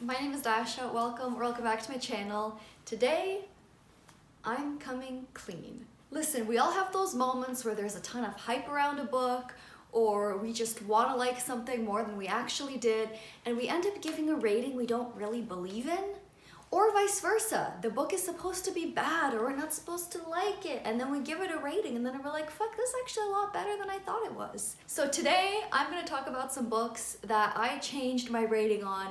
My name is Dasha. Welcome back to my channel. Today, I'm coming clean. Listen, we all have those moments where there's a ton of hype around a book, or we just want to like something more than we actually did, and we end up giving a rating we don't really believe in. Or vice versa. The book is supposed to be bad, or we're not supposed to like it, and then we give it a rating, and then we're like, fuck, this is actually a lot better than I thought it was. So today, I'm going to talk about some books that I changed my rating on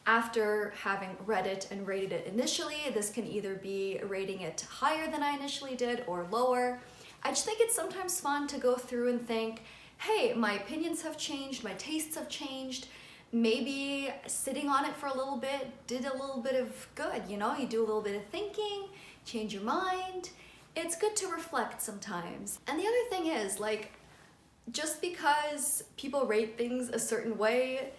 after having read it and rated it initially. This can either be rating it higher than I initially did or lower. I just think it's sometimes fun to go through and think, hey, my opinions have changed, my tastes have changed. Maybe sitting on it for a little bit did a little bit of good, you know? You do a little bit of thinking, change your mind. It's good to reflect sometimes. And the other thing is, like, just because people rate things a certain way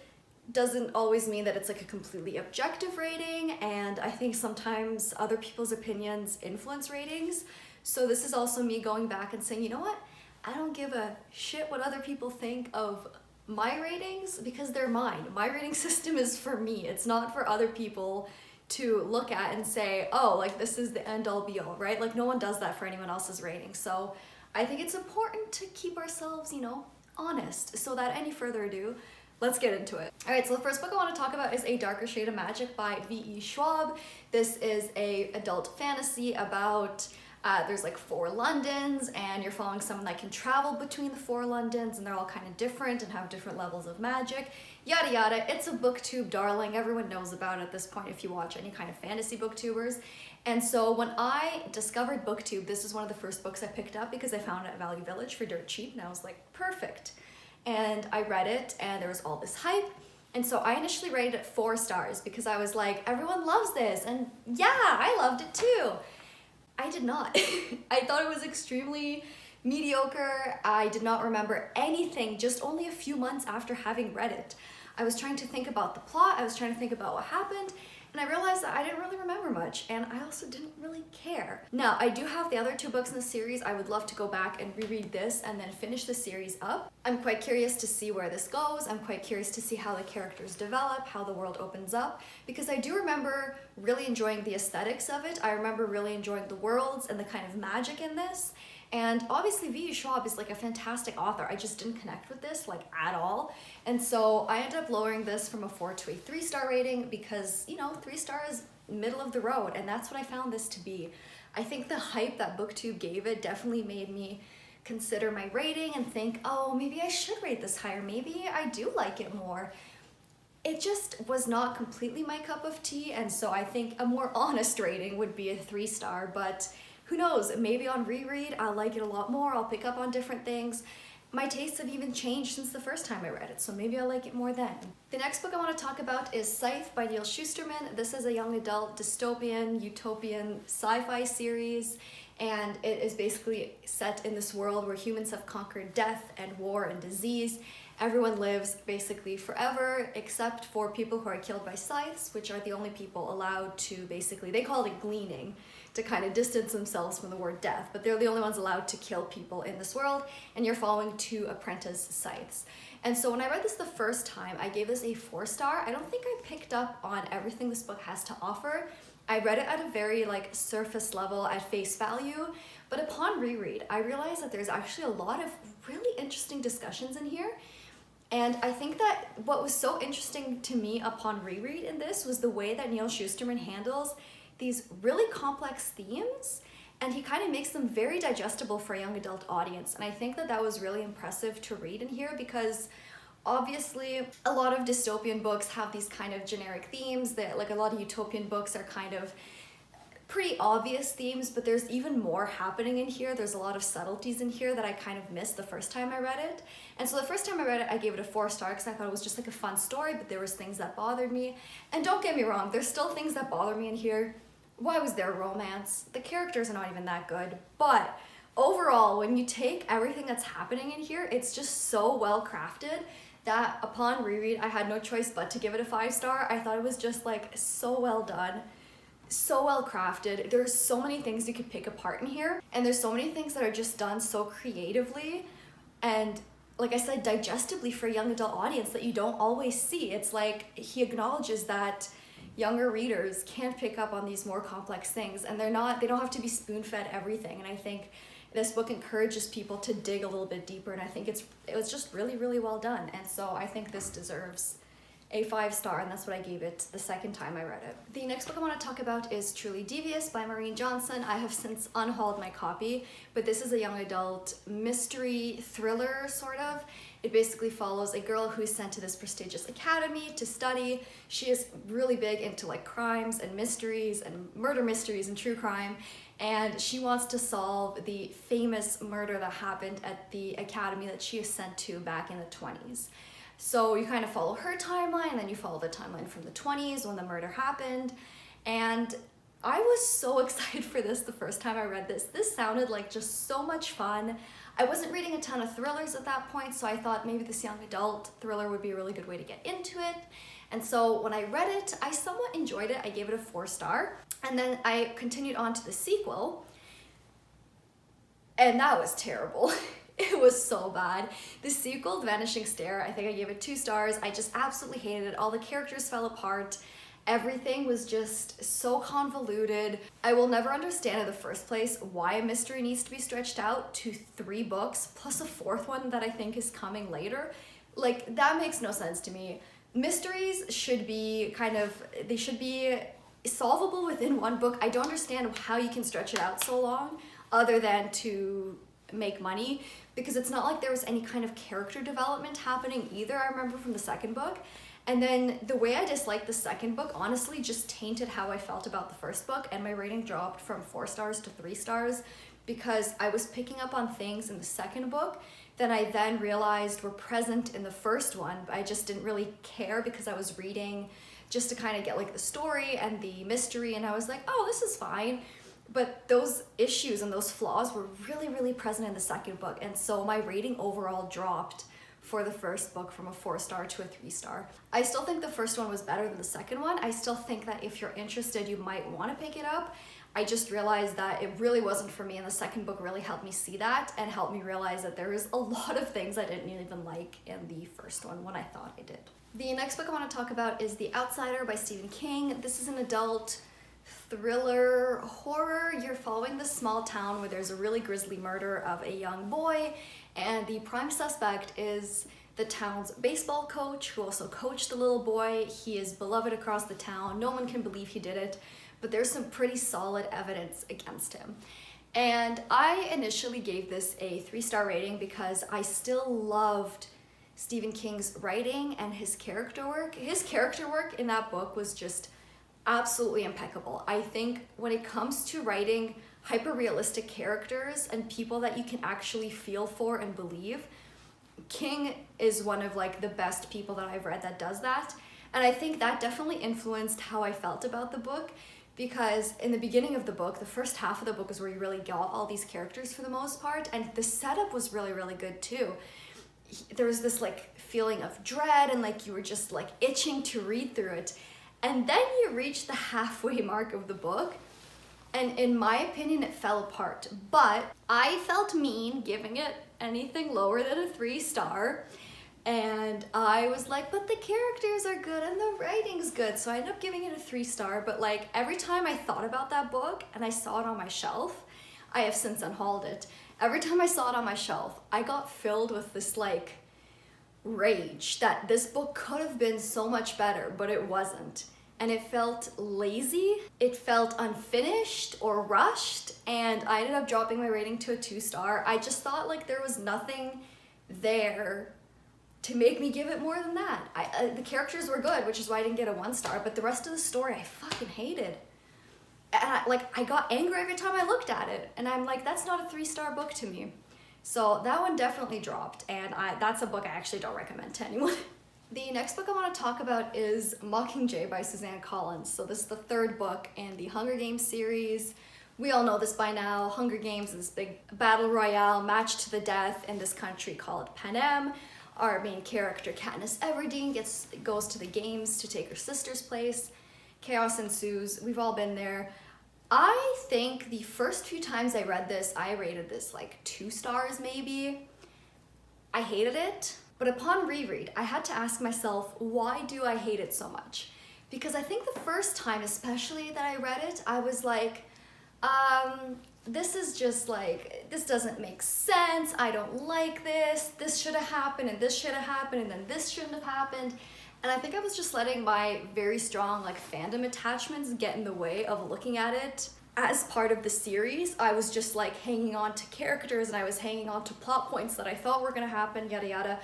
doesn't always mean that it's like a completely objective rating, and I think sometimes other people's opinions influence ratings. So this is also me going back and saying, you know what? I don't give a shit what other people think of my ratings because they're mine. My rating system is for me. It's not for other people to look at and say, oh, like this is the end all be all, right? Like no one does that for anyone else's rating. So I think it's important to keep ourselves, honest. So without any further ado, let's get into it. All right, so the first book I want to talk about is A Darker Shade of Magic by V.E. Schwab. This is a adult fantasy about there's like 4 Londons, and you're following someone that can travel between the 4 Londons, and they're all kind of different and have different levels of magic, yada yada. It's a booktube darling. Everyone knows about it at this point if you watch any kind of fantasy booktubers. And so when I discovered booktube, this was one of the first books I picked up because I found it at Value Village for dirt cheap, and I was like, perfect. And I read it, and there was all this hype. And so I initially rated it 4 stars because I was like, everyone loves this. And yeah, I loved it too. I did not. I thought it was extremely mediocre. I did not remember anything just only a few months after having read it. I was trying to think about the plot. I was trying to think about what happened. And I realized that I didn't really remember much, and I also didn't really care. Now, I do have the other 2 books in the series. I would love to go back and reread this and then finish the series up. I'm quite curious to see where this goes. I'm quite curious to see how the characters develop, how the world opens up, because I do remember really enjoying the aesthetics of it. I remember really enjoying the worlds and the kind of magic in this. And obviously V.E. Schwab is like a fantastic author. I just didn't connect with this like at all. And so I ended up lowering this from a 4 to a 3-star rating because, 3 stars, middle of the road. And that's what I found this to be. I think the hype that BookTube gave it definitely made me consider my rating and think, oh, maybe I should rate this higher. Maybe I do like it more. It just was not completely my cup of tea. And so I think a more honest rating would be a 3-star, but who knows, maybe on reread, I'll like it a lot more. I'll pick up on different things. My tastes have even changed since the first time I read it, so maybe I'll like it more then. The next book I want to talk about is Scythe by Neil Shusterman. This is a young adult dystopian, utopian sci-fi series, and it is basically set in this world where humans have conquered death and war and disease. Everyone lives basically forever except for people who are killed by scythes, which are the only people allowed to basically, they call it gleaning, to kind of distance themselves from the word death, but they're the only ones allowed to kill people in this world, and you're following 2 apprentice scythes. And so when I read this the first time, I gave this a 4-star. I don't think I picked up on everything this book has to offer. I read it at a very surface level at face value, but upon reread, I realized that there's actually a lot of really interesting discussions in here. And I think that what was so interesting to me upon reread in this was the way that Neil Shusterman handles these really complex themes, and he kind of makes them very digestible for a young adult audience. And I think that that was really impressive to read in here because obviously a lot of dystopian books have these kind of generic themes that a lot of utopian books are kind of pretty obvious themes, but there's even more happening in here. There's a lot of subtleties in here that I kind of missed the first time I read it. And so the first time I read it, I gave it a 4-star because I thought it was just like a fun story, but there was things that bothered me. And don't get me wrong, there's still things that bother me in here. Why was there romance? The characters are not even that good. But overall, when you take everything that's happening in here, it's just so well crafted that upon reread, I had no choice but to give it a 5-star. I thought it was just so well done, so well crafted. There's so many things you could pick apart in here, and there's so many things that are just done so creatively and, like I said, digestibly for a young adult audience that you don't always see. It's like he acknowledges that younger readers can't pick up on these more complex things, and they don't have to be spoon-fed everything. And I think this book encourages people to dig a little bit deeper, and I think it was just really, really well done. And so I think this deserves a 5-star, and that's what I gave it the second time I read it. The next book I want to talk about is Truly Devious by Maureen Johnson. I have since unhauled my copy, but this is a young adult mystery thriller, sort of. It basically follows a girl who's sent to this prestigious academy to study. She is really big into like crimes and mysteries and murder mysteries and true crime, and she wants to solve the famous murder that happened at the academy that she is sent to back in the 20s. So you kind of follow her timeline, and then you follow the timeline from the 20s when the murder happened. And I was so excited for this the first time I read this. This sounded like just so much fun. I wasn't reading a ton of thrillers at that point, so I thought maybe this young adult thriller would be a really good way to get into it. And so when I read it, I somewhat enjoyed it. I gave it a 4-star. And then I continued on to the sequel, and that was terrible. It was so bad. The sequel, The Vanishing Stair, I think I gave it 2 stars. I just absolutely hated it. All the characters fell apart. Everything was just so convoluted. I will never understand in the first place why a mystery needs to be stretched out to 3 books, plus a 4th one that I think is coming later. Like, that makes no sense to me. Mysteries should be they should be solvable within 1 book. I don't understand how you can stretch it out so long, other than to make money, because it's not like there was any kind of character development happening either, I remember from the second book. And then the way I disliked the second book honestly just tainted how I felt about the first book, and my rating dropped from 4 stars to 3 stars because I was picking up on things in the second book that I then realized were present in the first one, but I just didn't really care because I was reading just to kind of get like the story and the mystery, and I was like, oh, this is fine. But those issues and those flaws were really, really present in the second book, and so my rating overall dropped for the first book from a 4-star to a 3-star. I still think the first one was better than the second one. I still think that if you're interested, you might want to pick it up. I just realized that it really wasn't for me, and the second book really helped me see that and helped me realize that there is a lot of things I didn't even like in the first one when I thought I did. The next book I want to talk about is The Outsider by Stephen King. This is an adult thriller horror. You're following this small town where there's a really grisly murder of a young boy, and the prime suspect is the town's baseball coach, who also coached the little boy. He is beloved across the town. No one can believe he did it, but there's some pretty solid evidence against him. And I initially gave this a 3-star rating because I still loved Stephen King's writing and his character work. His character work in that book was just absolutely impeccable. I think when it comes to writing hyper-realistic characters and people that you can actually feel for and believe, King is one of like the best people that I've read that does that. And I think that definitely influenced how I felt about the book, because in the beginning of the book, the first half of the book is where you really got all these characters for the most part, and the setup was really, really good too. There was this like feeling of dread, and like you were just like itching to read through it. And then you reach the halfway mark of the book, and in my opinion, it fell apart. But I felt mean giving it anything lower than a 3-star. And I was like, but the characters are good and the writing's good. So I ended up giving it a 3-star. But like every time I thought about that book and I saw it on my shelf, I have since unhauled it. Every time I saw it on my shelf, I got filled with this like rage that this book could have been so much better, but it wasn't. And it felt lazy, it felt unfinished or rushed, and I ended up dropping my rating to a 2-star. I just thought like there was nothing there to make me give it more than that. The characters were good, which is why I didn't get a 1-star, but the rest of the story I fucking hated. And I got angry every time I looked at it, and I'm like, that's not a 3-star book to me. So that one definitely dropped, and that's a book I actually don't recommend to anyone. The next book I want to talk about is Mockingjay by Suzanne Collins. So this is the 3rd book in the Hunger Games series. We all know this by now. Hunger Games is this big battle royale, match to the death in this country called Panem. Our main character, Katniss Everdeen, goes to the games to take her sister's place. Chaos ensues. We've all been there. I think the first few times I read this, I rated this like 2 stars maybe. I hated it. But upon reread, I had to ask myself, why do I hate it so much? because I think the first time especially that I read it, I was like, this is just like, this doesn't make sense, I don't like this should have happened, and this should have happened, and then this shouldn't have happened. And I think I was just letting my very strong like fandom attachments get in the way of looking at it as part of the series. I was just like hanging on to characters, and I was hanging on to plot points that I thought were gonna happen, yada yada.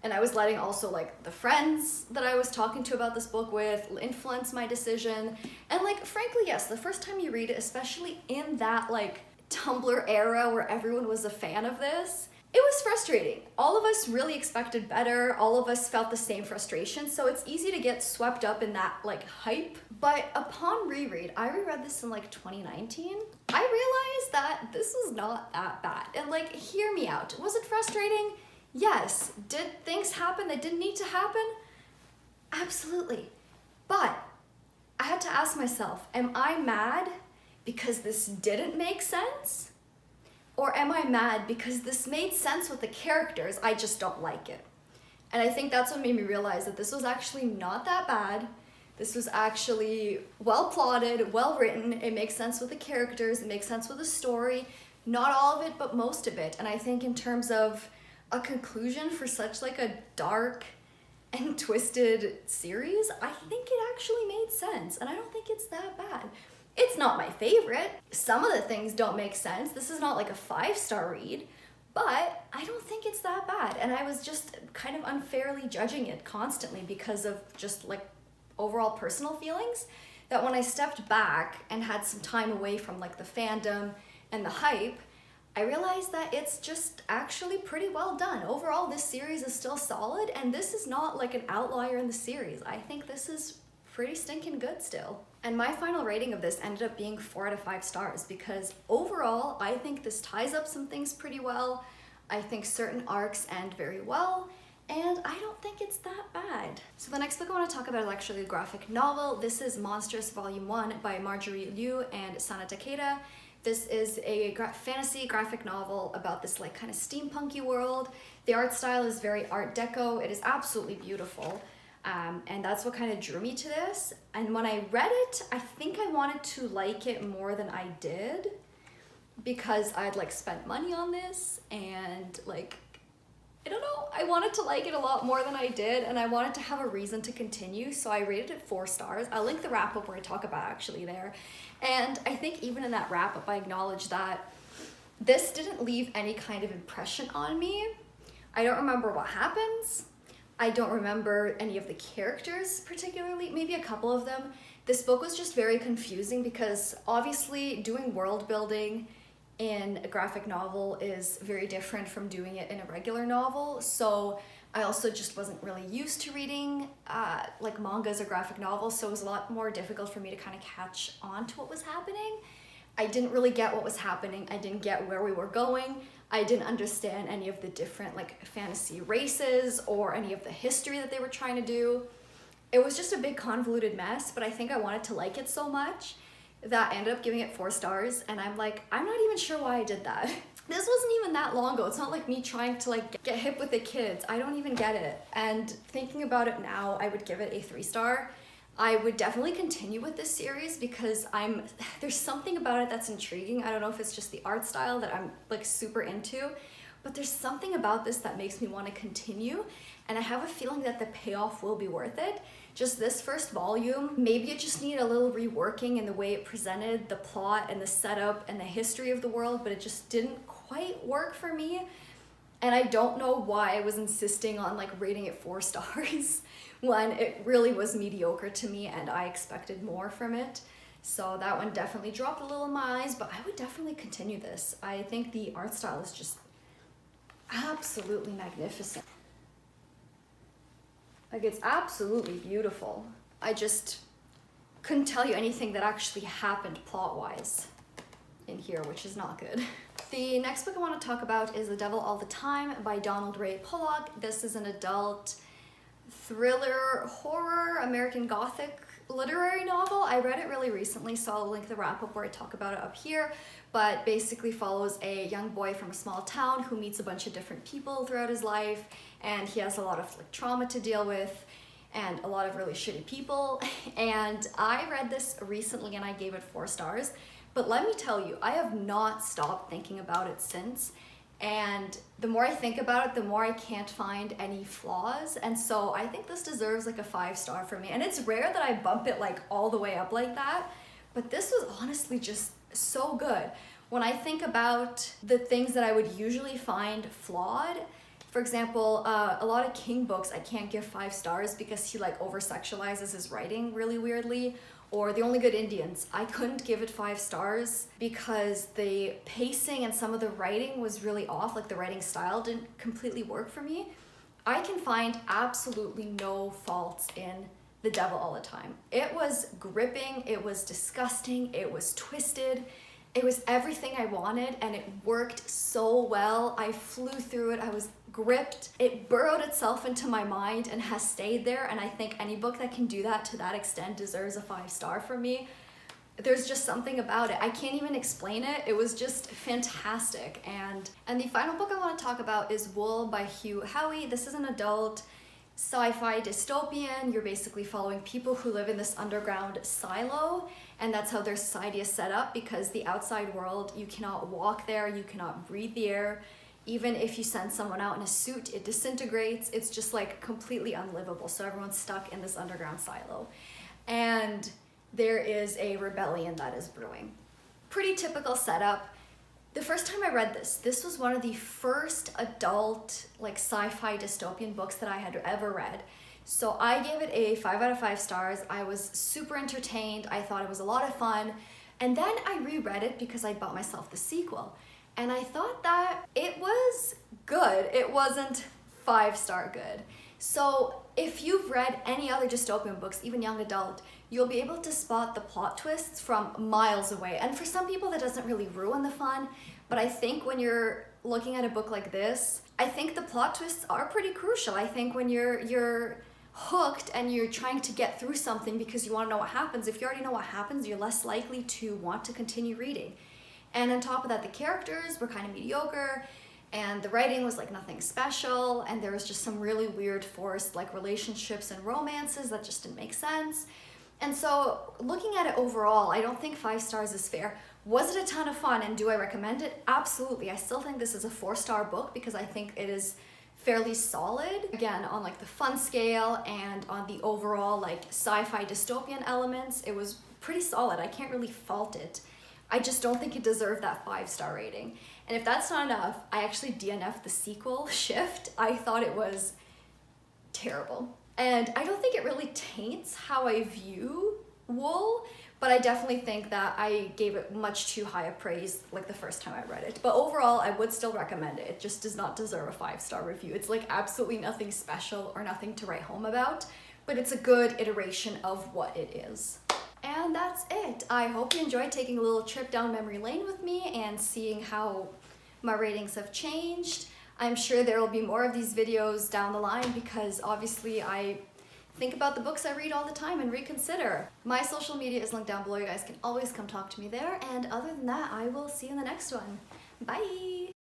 And I was letting also like the friends that I was talking to about this book with influence my decision. And like, frankly, yes, the first time you read it, especially in that like Tumblr era where everyone was a fan of this, it was frustrating. All of us really expected better. All of us felt the same frustration. So it's easy to get swept up in that like hype. But upon reread, I reread this in like 2019. I realized that this was not that bad. And like, hear me out. Was it frustrating? Yes. Did things happen that didn't need to happen? Absolutely. But I had to ask myself, am I mad because this didn't make sense? Or am I mad because this made sense with the characters, I just don't like it? And I think that's what made me realize that this was actually not that bad. This was actually well plotted, well written. It makes sense with the characters, it makes sense with the story. Not all of it, but most of it. And I think in terms of a conclusion for such like a dark and twisted series, I think it actually made sense. And I don't think it's that bad. It's not my favorite. Some of the things don't make sense. This is not like a 5-star read, but I don't think it's that bad. And I was just kind of unfairly judging it constantly because of just like overall personal feelings, that when I stepped back and had some time away from like the fandom and the hype, I realized that it's just actually pretty well done. Overall, this series is still solid, and this is not like an outlier in the series. I think this is pretty stinking good still. And my final rating of this ended up being 4 out of 5 stars because overall, I think this ties up some things pretty well. I think certain arcs end very well, and I don't think it's that bad. So the next book I want to talk about is actually a graphic novel. This is Monstrous Volume 1 by Marjorie Liu and Sana Takeda. This is a fantasy graphic novel about this like kind of steampunky world. The art style is very Art Deco. It is absolutely beautiful. And that's what kind of drew me to this. And when I read it, I think I wanted to like it more than I did because I'd like spent money on this, and like, I don't know, I wanted to like it a lot more than I did, and I wanted to have a reason to continue, so I rated it 4 stars. I'll link the wrap-up where I talk about actually there. And I think even in that wrap-up, I acknowledge that this didn't leave any kind of impression on me. I don't remember what happens. I don't remember any of the characters particularly, maybe a couple of them. This book was just very confusing because obviously doing world building in a graphic novel is very different from doing it in a regular novel. So I also just wasn't really used to reading like mangas or graphic novels, so it was a lot more difficult for me to kind of catch on to what was happening. I didn't really get what was happening. I didn't get where we were going. I didn't understand any of the different like fantasy races or any of the history that they were trying to do. It was just a big convoluted mess, but I think I wanted to like it so much that I ended up giving it 4 stars, and I'm like, I'm not even sure why I did that. This wasn't even that long ago. It's not like me trying to like get hip with the kids. I don't even get it. And thinking about it now, I would give it a 3-star. I would definitely continue with this series because there's something about it that's intriguing. I don't know if it's just the art style that I'm like super into, but there's something about this that makes me want to continue, and I have a feeling that the payoff will be worth it. Just this first volume, maybe it just needed a little reworking in the way it presented the plot and the setup and the history of the world, but it just didn't quite work for me. And I don't know why I was insisting on like rating it 4 stars when it really was mediocre to me and I expected more from it. So that one definitely dropped a little in my eyes, but I would definitely continue this. I think the art style is just absolutely magnificent. Like, it's absolutely beautiful. I just couldn't tell you anything that actually happened plot-wise in here, which is not good. The next book I want to talk about is The Devil All the Time by Donald Ray Pollock. This is an adult thriller, horror, American Gothic literary novel. I read it really recently, so I'll link the wrap-up where I talk about it up here, but basically follows a young boy from a small town who meets a bunch of different people throughout his life, and he has a lot of like trauma to deal with, and a lot of really shitty people. And I read this recently and I gave it 4 stars. But let me tell you, I have not stopped thinking about it since. And the more I think about it, the more I can't find any flaws. And so I think this deserves like a 5 star for me. And it's rare that I bump it like all the way up like that. But this was honestly just so good. When I think about the things that I would usually find flawed, for example, a lot of King books I can't give 5 stars because he like over-sexualizes his writing really weirdly. Or The Only Good Indians, I couldn't give it 5 stars because the pacing and some of the writing was really off, like the writing style didn't completely work for me. I can find absolutely no faults in The Devil All the Time. It was gripping, it was disgusting, it was twisted, it was everything I wanted, and it worked so well. I flew through it, I was gripped. It burrowed itself into my mind and has stayed there, and I think any book that can do that to that extent deserves a 5 star from me. There's just something about it. I can't even explain it. It was just fantastic. And the final book I want to talk about is Wool by Hugh Howey. This is an adult sci-fi dystopian. You're basically following people who live in this underground silo, and that's how their society is set up, because the outside world, you cannot walk there, you cannot breathe the air. Even if you send someone out in a suit, it disintegrates. It's just like completely unlivable. So everyone's stuck in this underground silo. And there is a rebellion that is brewing. Pretty typical setup. The first time I read this was one of the first adult like sci-fi dystopian books that I had ever read. So I gave it a 5 out of 5 stars. I was super entertained. I thought it was a lot of fun. And then I reread it because I bought myself the sequel. And I thought that it was good. It wasn't 5-star good. So if you've read any other dystopian books, even young adult, you'll be able to spot the plot twists from miles away. And for some people that doesn't really ruin the fun, but I think when you're looking at a book like this, I think the plot twists are pretty crucial. I think when you're hooked and you're trying to get through something because you want to know what happens, if you already know what happens, you're less likely to want to continue reading. And on top of that, the characters were kind of mediocre, and the writing was like nothing special, and there was just some really weird forced like relationships and romances that just didn't make sense. And so looking at it overall, I don't think 5 stars is fair. Was it a ton of fun, and do I recommend it? Absolutely. I still think this is a 4-star book because I think it is fairly solid. Again, on like the fun scale and on the overall like sci-fi dystopian elements, it was pretty solid. I can't really fault it. I just don't think it deserved that 5-star rating. And if that's not enough, I actually DNF'd the sequel, Shift. I thought it was terrible. And I don't think it really taints how I view Wool, but I definitely think that I gave it much too high a praise like the first time I read it. But overall, I would still recommend it. It just does not deserve a 5-star review. It's like absolutely nothing special or nothing to write home about, but it's a good iteration of what it is. And that's it. I hope you enjoyed taking a little trip down memory lane with me and seeing how my ratings have changed. I'm sure there will be more of these videos down the line because obviously I think about the books I read all the time and reconsider. My social media is linked down below. You guys can always come talk to me there. And other than that, I will see you in the next one. Bye!